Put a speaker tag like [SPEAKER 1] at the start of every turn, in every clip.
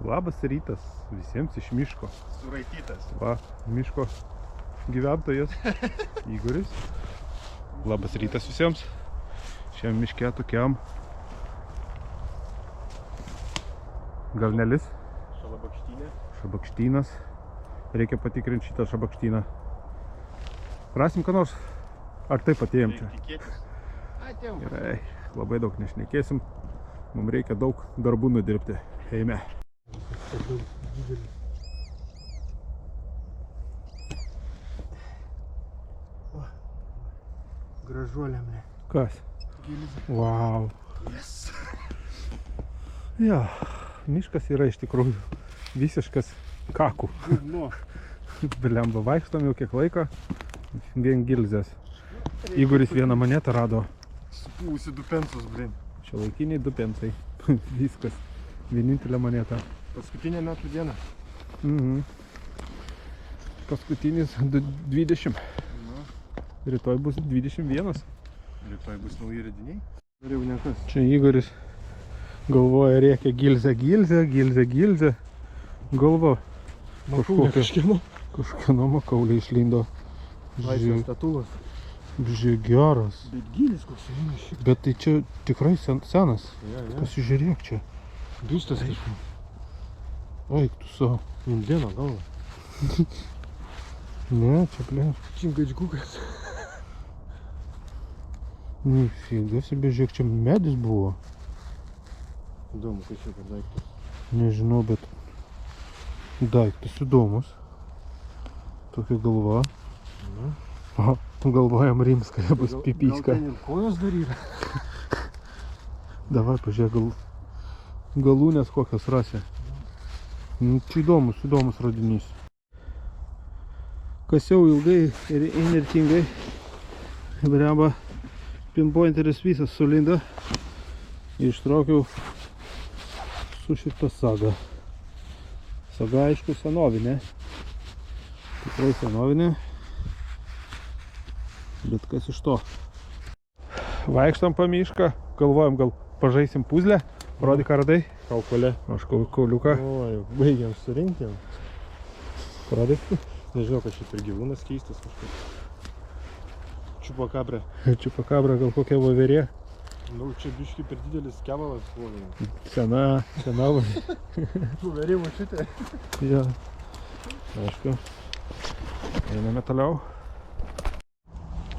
[SPEAKER 1] Labas rytas visiems iš miško.
[SPEAKER 2] Suraitytas.
[SPEAKER 1] Va, miško gyventojas Igoris. Labas rytas visiems. Šiam miške tokiam galnelis.
[SPEAKER 2] Šalabakštynė.
[SPEAKER 1] Šabakštynas. Reikia patikrinti šitą šabakštyną. Rasim ką nors? Ar taip atėjom čia?
[SPEAKER 2] Tikėtis. Atėjom.
[SPEAKER 1] Gerai, labai daug nešnekėsim. Mums reikia daug darbų nudirbti. Eime.
[SPEAKER 2] Gražuolėm.
[SPEAKER 1] Kas?
[SPEAKER 2] Gilzė.
[SPEAKER 1] Vau.
[SPEAKER 2] Yes.
[SPEAKER 1] Ja, miškas yra iš tikrųjų visiškas kakų.
[SPEAKER 2] Nu.
[SPEAKER 1] Blemba, vaikštom jau kiek laiko. Vien gilzės. Igoris vieną monetą rado.
[SPEAKER 2] Supūsi 2 pensus, blin.
[SPEAKER 1] Šiuolaikiniai 2 pensai. Viskas. Vienintelė moneta.
[SPEAKER 2] Paskutinė metų diena.
[SPEAKER 1] Paskutinis 20. Rytoj bus 21.
[SPEAKER 2] Rytoj bus nauji radiniai. Dar jau nekas.
[SPEAKER 1] Čia Igoris galvoja, rėkia gilzė, gilzė, gilzė, gilzė. Galva kažkieno makaulė išlindo.
[SPEAKER 2] Laisvės statulas.
[SPEAKER 1] Žiūrėk, geras.
[SPEAKER 2] Bet gilis koks yra šiek.
[SPEAKER 1] Bet tai čia tikrai senas.
[SPEAKER 2] Ja.
[SPEAKER 1] Pasižiūrėk čia.
[SPEAKER 2] Biustas kažkaip.
[SPEAKER 1] Eik tu savo.
[SPEAKER 2] Indėno galva.
[SPEAKER 1] Ne, čia blė.
[SPEAKER 2] Čingačgukas.
[SPEAKER 1] Nifiga себе, žiūrėk, čia medis buvo.
[SPEAKER 2] Įdomu, kai čia per daiktas.
[SPEAKER 1] Nežinau, bet daiktas įdomus. Tokia galva. Aha, galvojam rimska, jie bus pipyska.
[SPEAKER 2] Gal ten ir kojos dar yra?
[SPEAKER 1] Davai, pažiūrėk, galūnės kokios rasė. Čia įdomus radinys. Kasiau ilgai ir inertingai. Breba, pinpointeris visas sulindo. Ištraukiau su šitą sagą. Saga, aišku, senovinė. Tikrai senovinė. Bet kas iš to? Vaikštam po mišką, galvojam, gal pažaisim puzlę. Rodyk, ką radai?
[SPEAKER 2] Kaukolė.
[SPEAKER 1] Aš kauliuką.
[SPEAKER 2] O, jau baigiam surinkti.
[SPEAKER 1] Rodyk.
[SPEAKER 2] Nežinau, kad čia per gyvūnas keistas kažkaip. Čiupakabrė.
[SPEAKER 1] Čiupakabra, gal kokia voverė?
[SPEAKER 2] Nu, čia biški per didelis kevalas voverė.
[SPEAKER 1] Sena voverė.
[SPEAKER 2] Voverė močiutė.
[SPEAKER 1] Ja. Aišku. Einame toliau.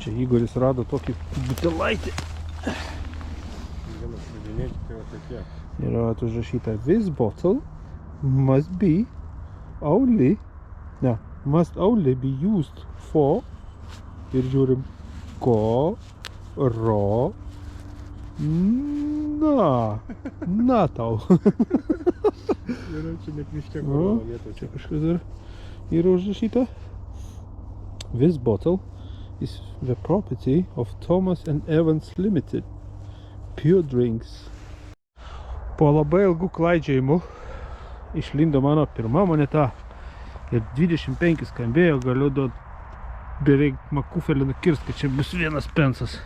[SPEAKER 1] Čia Igoris rado tokį butelaitį.
[SPEAKER 2] Vienas radinėti, tai va tokie.
[SPEAKER 1] Yra užrašyta This bottle must only be used for, ir žiūrim, ko, ro, na tau.
[SPEAKER 2] Yra čia net miške
[SPEAKER 1] O,
[SPEAKER 2] buvo vieta.
[SPEAKER 1] čia kažkas dar yra užrašyta. This bottle is the property of Thomas and Evans Limited. Pure drinks. Po labai ilgų klaidžiojimų išlindo mano pirma moneta ir 25 skambėjo, galiu beveik makufelį nukirst, kad čia bus 1 pensas.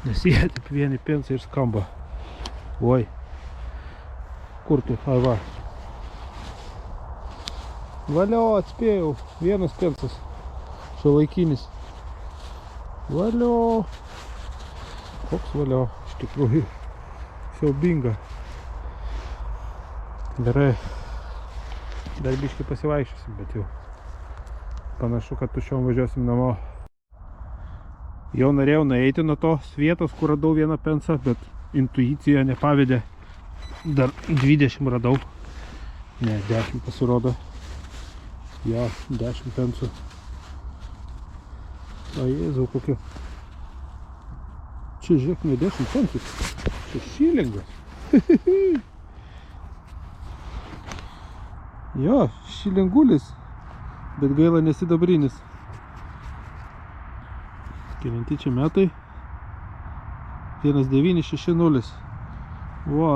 [SPEAKER 1] Nes jie tik 1 pensai ir skamba. Oi. Kur tu? Ai va. Valio, atspėjau. 1 pensas. Šiuolaikinis. Valio. Koks valio? Iš tikrųjų siaubinga. Gerai. Dar biškį pasivaikščiosim, bet jau panašu, kad tuščiom važiuosim namo. Jau norėjau nueiti nuo tos vietos, kur radau 1 pensą, bet intuicija nepavedė. Dar 20 radau. Ne, 10 pasirodo. Ja, 10 pensų. O Jėzau, kokiu. Čia žiūrėk, ne 10 pensų. Čia šilingas. Jo, šilingulis. Bet gaila nesidabrinis. Kelinti čia metai. 1960. Vo.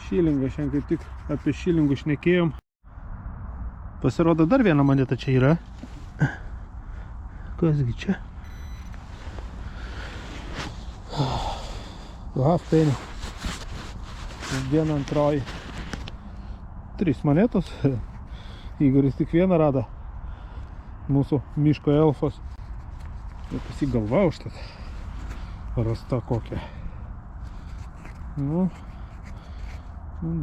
[SPEAKER 1] Šilingas, šiandien kaip tik apie šilingų šnekėjom. Pasirodo, dar 1 moneta čia yra. Kasgi čia? Half penny. 1 antroji. 3 monetos. Igoris tik vieną rado. Mūsų miško elfas. Ir pas jį galva užtat. Rasta kokia. Nu,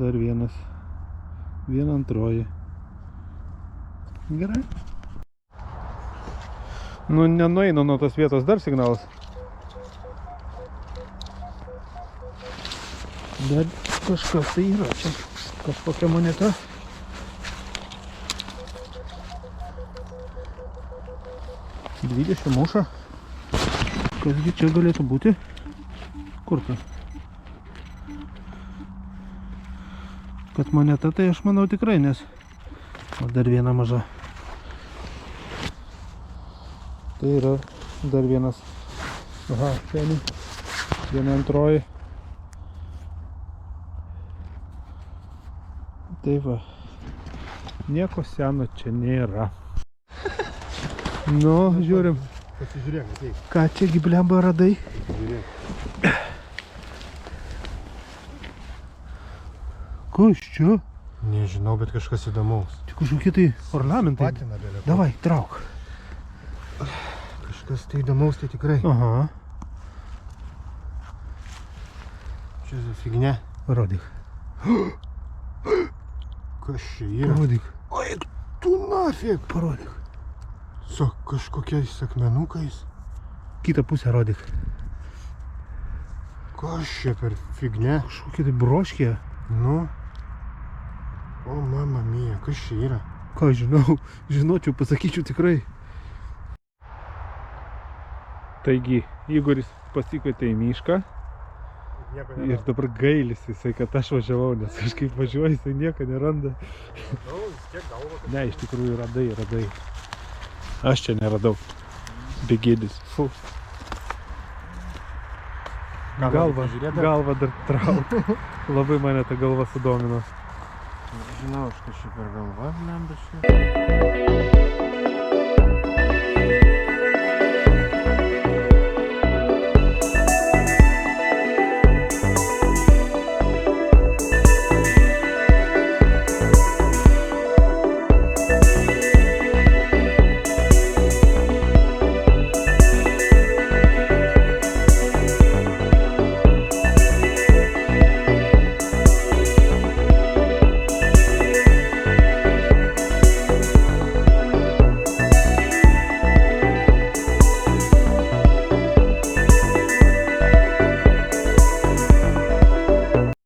[SPEAKER 1] dar vienas. Viena antroji. Gerai. Nu, nenueinu nuo tos vietos dar signalas. Dar kažkas tai yra. Čia kažkokia moneta. $20 muša. Kasgi čia galėtų būti? Kur tai? Kad moneta, tai aš manau tikrai, nes... O dar viena maža. Tai yra dar vienas. Aha, penny. Viena antroji. Tai va. Nieko seno čia nėra. Nu, žiūrim.
[SPEAKER 2] Pasižiūrėk, ateik.
[SPEAKER 1] Ką čia giblemba radai?
[SPEAKER 2] Pasižiūrėk.
[SPEAKER 1] Kas čia?
[SPEAKER 2] Nežinau, bet kažkas įdomaus.
[SPEAKER 1] Čia kažkokie tai ornamentai.
[SPEAKER 2] Patina belė.
[SPEAKER 1] Davai, trauk.
[SPEAKER 2] Kažkas tai įdomaus, tai tikrai.
[SPEAKER 1] Aha.
[SPEAKER 2] Čia za fignia.
[SPEAKER 1] Rodyk.
[SPEAKER 2] Kas čia yra?
[SPEAKER 1] Parodyk.
[SPEAKER 2] Oi, tu nafig.
[SPEAKER 1] Parodyk.
[SPEAKER 2] Su kažkokiais akmenukais.
[SPEAKER 1] Kitą pusę rodyk.
[SPEAKER 2] Kas čia per fignia?
[SPEAKER 1] Kažkokie tai broškė.
[SPEAKER 2] Nu. O, mama mia, kas čia yra?
[SPEAKER 1] Ką žinau, žinočiau, pasakyčiau tikrai. Taigi, Igoris pasikvietė į mišką
[SPEAKER 2] Nieko
[SPEAKER 1] ir dabar gailisi jisai, kad aš važiavau, nes kažkaip važiuoju, jisai nieko neranda.
[SPEAKER 2] Nu, vis tiek galva.
[SPEAKER 1] Ne, iš tikrųjų radai. Aš čia neradau. Begėdis. Fu. Galva dar trauk. Labai mane ta galva sudomino.
[SPEAKER 2] Žinau, aš kažkaip per galvą, bet čia.